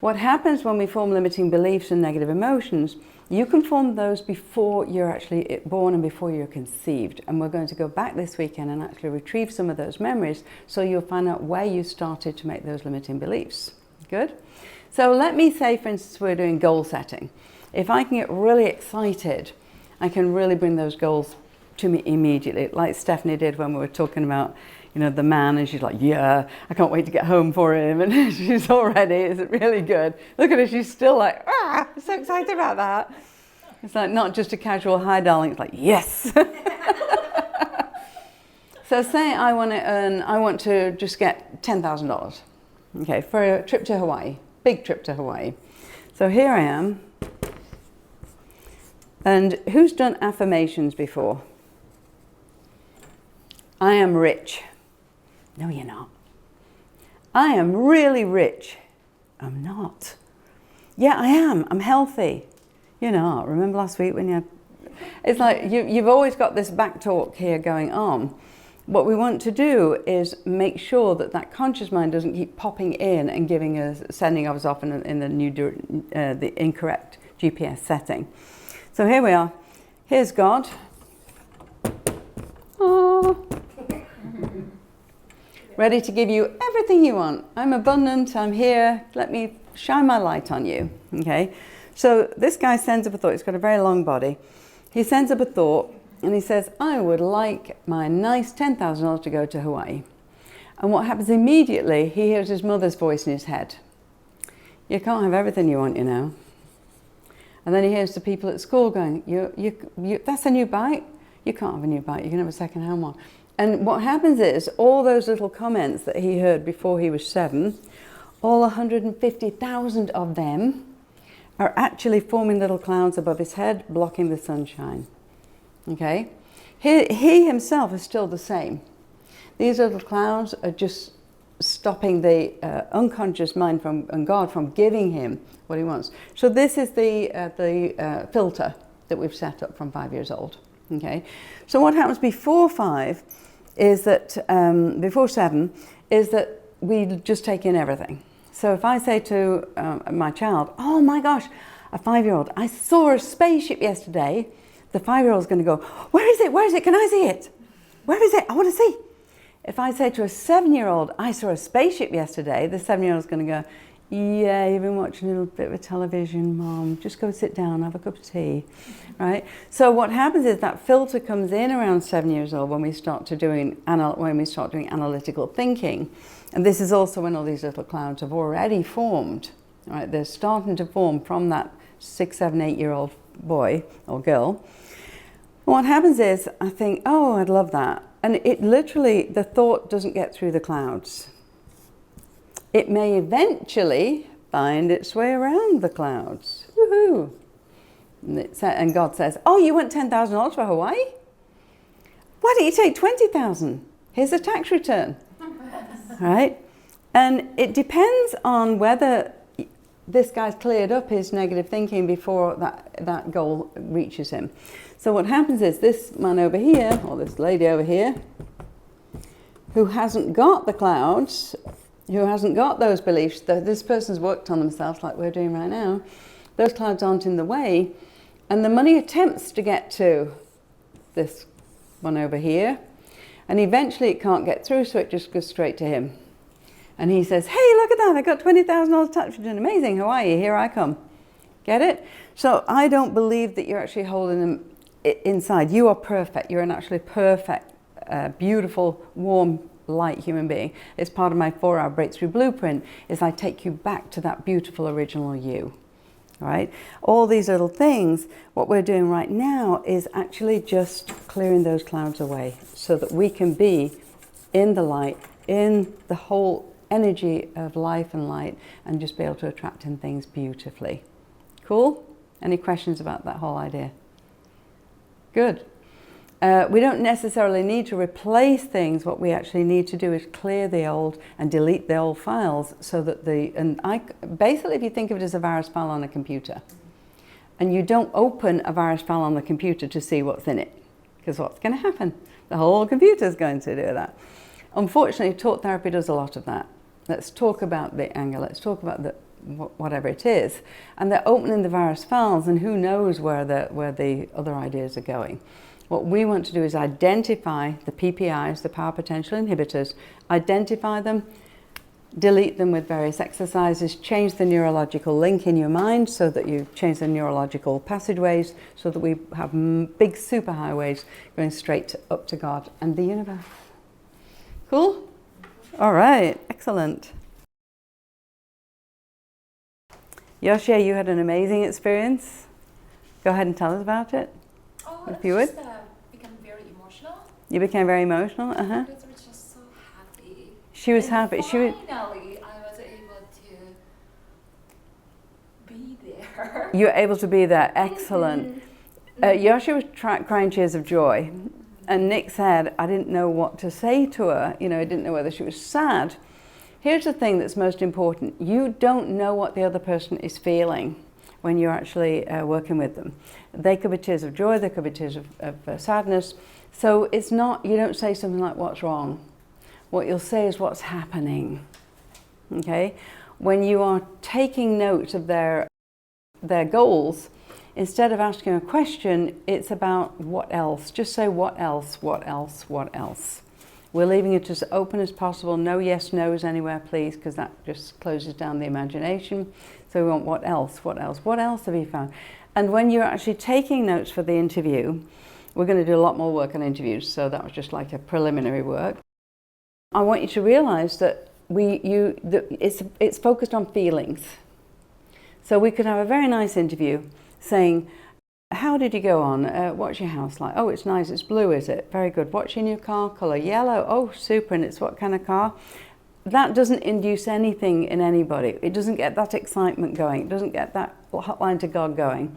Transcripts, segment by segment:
What happens when we form limiting beliefs and negative emotions, you can form those before you're actually born and before you're conceived. And we're going to go back this weekend and actually retrieve some of those memories so you'll find out where you started to make those limiting beliefs. Good? So let me say, for instance, we're doing goal setting. If I can get really excited, I can really bring those goals to me immediately, like Stephanie did when we were talking about, you know, the man, and she's like, yeah, I can't wait to get home for him, and she's already, is it really good? Look at her, she's still like, I'm so excited about that. It's like not just a casual hi darling, it's like, yes. So say I want to just get $10,000, okay, for a trip to Hawaii, big trip to Hawaii. So here I am, and who's done affirmations before? I am rich. No, you're not. I am really rich. I'm not. Yeah, I am. I'm healthy. You're not. Remember last week when you... It's like you've always got this back talk here going on. What we want to do is make sure that that conscious mind doesn't keep popping in and sending us off in the incorrect GPS setting. So here we are. Here's God. Oh. Ready to give you everything you want. I'm abundant, I'm here, let me shine my light on you, okay? So this guy sends up a thought, he's got a very long body. He sends up a thought and he says, I would like my nice $10,000 to go to Hawaii. And what happens immediately, he hears his mother's voice in his head. You can't have everything you want, you know. And then he hears the people at school going, that's a new bike? You can't have a new bike, you can have a second-hand one. And what happens is, all those little comments that he heard before he was 7, all 150,000 of them are actually forming little clouds above his head, blocking the sunshine. Okay? He himself is still the same. These little clouds are just stopping the unconscious mind and God from giving him what he wants. So this is the filter that we've set up from 5 years old. Okay? So what happens before 5 is that, before 7, is that we just take in everything. So if I say to my child, oh my gosh, a 5-year-old, I saw a spaceship yesterday, the 5-year-old's going to go, where is it? Where is it? Can I see it? Where is it? I want to see. If I say to a 7-year-old, I saw a spaceship yesterday, the 7-year-old's going to go, yeah, you've been watching a little bit of television, Mom. Just go sit down, have a cup of tea, right? So what happens is that filter comes in around 7 years old when we start doing analytical thinking, and this is also when all these little clouds have already formed, right? They're starting to form from that 6, 7, 8-year-old boy or girl. And what happens is I think, oh, I'd love that, and it literally, the thought doesn't get through the clouds. It may eventually find its way around the clouds. Woohoo! And God says, oh, you want $10,000 for Hawaii? Why don't you take $20,000? Here's a tax return. Right? And it depends on whether this guy's cleared up his negative thinking before that goal reaches him. So what happens is this man over here, or this lady over here, who hasn't got the clouds, who hasn't got those beliefs, that this person's worked on themselves like we're doing right now, those clouds aren't in the way, and the money attempts to get to this one over here, and eventually it can't get through, so it just goes straight to him. And he says, hey, look at that, I got $20,000 tax return, amazing, Hawaii, here I come. Get it? So I don't believe that you're actually holding them inside. You are perfect, you're an actually perfect, beautiful, warm, light human being. It's part of my 4-hour breakthrough blueprint, is I take you back to that beautiful original you. Right? All these little things, what we're doing right now is actually just clearing those clouds away so that we can be in the light, in the whole energy of life and light, and just be able to attract in things beautifully. Cool? Any questions about that whole idea? Good. We don't necessarily need to replace things. What we actually need to do is clear the old and delete the old files so that basically if you think of it as a virus file on a computer, and you don't open a virus file on the computer to see what's in it, because what's going to happen? The whole computer is going to do that. Unfortunately, talk therapy does a lot of that. Let's talk about the anger. Let's talk about whatever it is. And they're opening the virus files, and who knows where the other ideas are going. What we want to do is identify the PPIs, the power potential inhibitors, identify them, delete them with various exercises, change the neurological link in your mind so that you change the neurological passageways so that we have big superhighways going straight up to God and the universe. Cool? All right, excellent. Yoshia, you had an amazing experience. Go ahead and tell us about it, if you would. Become very emotional. You became very emotional? Uh-huh. Because we're just so happy. She was and happy. Finally, I was able to be there. You were able to be there. Excellent. Yoshia was crying tears of joy. And Nick said, I didn't know what to say to her. You know, I didn't know whether she was sad. Here's the thing that's most important. You don't know what the other person is feeling when you're actually working with them. They could be tears of joy, they could be tears of sadness. So it's not, you don't say something like, what's wrong? What you'll say is what's happening, okay? When you are taking note of their goals, instead of asking a question, it's about what else. Just say what else, what else, what else. We're leaving it as open as possible. No yes, no's anywhere, please, because that just closes down the imagination. So we want what else, what else, what else have you found? And when you're actually taking notes for the interview, we're going to do a lot more work on interviews, so that was just like a preliminary work. I want you to realize that it's focused on feelings. So we could have a very nice interview saying, how did you go on? What's your house like? Oh, it's nice. It's blue, is it? Very good. What's your new car colour? Yellow. Oh, super. And it's what kind of car? That doesn't induce anything in anybody. It doesn't get that excitement going. It doesn't get that hotline to God going.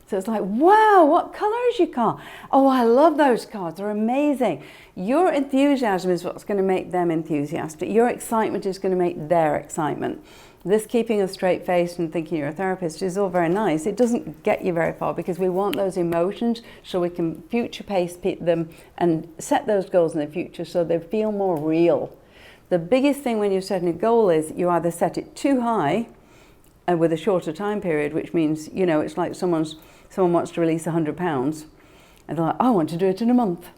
So it's like, wow, what colour is your car? Oh, I love those cars. They're amazing. Your enthusiasm is what's going to make them enthusiastic. Your excitement is going to make their excitement. This keeping a straight face and thinking you're a therapist is all very nice. It doesn't get you very far because we want those emotions so we can future pace them and set those goals in the future so they feel more real. The biggest thing when you're setting a goal is you either set it too high and with a shorter time period, which means, you know, it's like someone wants to release 100 pounds and they're like, I want to do it in a month.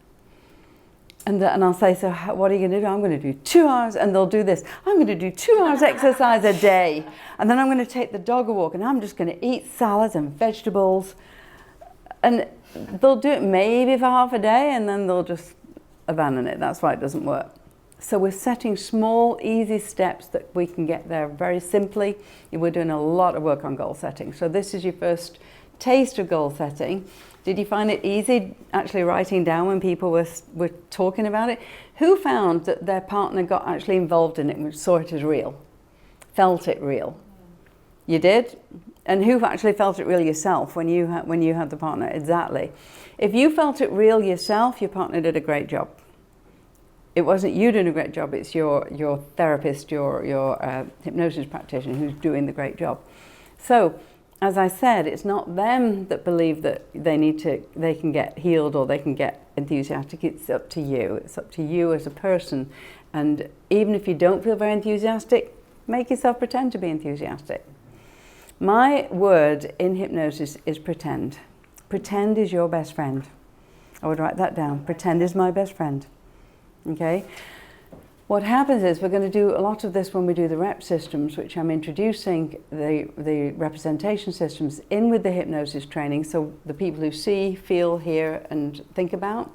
And I'll say, so what are you going to do? I'm going to do 2 hours, and they'll do this. I'm going to do 2 hours exercise a day, and then I'm going to take the dog a walk, and I'm just going to eat salads and vegetables. And they'll do it maybe for half a day, and then they'll just abandon it. That's why it doesn't work. So we're setting small, easy steps that we can get there very simply. We're doing a lot of work on goal setting. So this is your first taste of goal setting. Did you find it easy actually writing down when people were talking about it? Who found that their partner got actually involved in it and saw it as real? Felt it real? You did? And who actually felt it real yourself when you had the partner? Exactly. If you felt it real yourself, your partner did a great job. It wasn't you doing a great job, it's your therapist, your hypnosis practitioner who's doing the great job. So, as I said, it's not them that believe that they can get healed or they can get enthusiastic. It's up to you. It's up to you as a person. And even if you don't feel very enthusiastic, make yourself pretend to be enthusiastic. My word in hypnosis is pretend. Pretend is your best friend. I would write that down. Pretend is my best friend. Okay? What happens is we're going to do a lot of this when we do the rep systems, which I'm introducing the representation systems in with the hypnosis training, so the people who see, feel, hear and think about,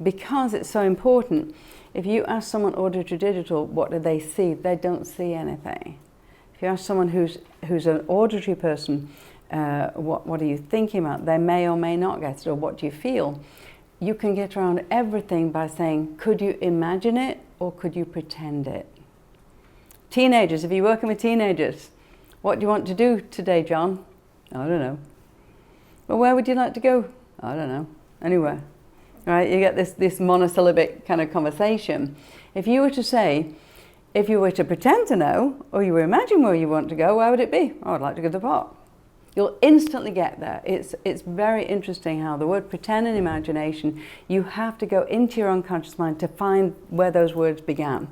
because it's so important. If you ask someone auditory digital, what do they see? They don't see anything. If you ask someone who's an auditory person, what are you thinking about? They may or may not get it, or what do you feel? You can get around everything by saying, could you imagine it or could you pretend it? Teenagers, if you're working with teenagers, what do you want to do today, John? I don't know. Well, where would you like to go? I don't know. Anywhere. Right? You get this monosyllabic kind of conversation. If you were to say, if you were to pretend to know, or you were imagining where you want to go, where would it be? Oh, I'd like to go to the park. You'll instantly get there. It's very interesting how the word pretend and imagination, you have to go into your unconscious mind to find where those words began.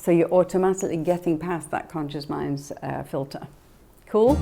So you're automatically getting past that conscious mind's filter. Cool?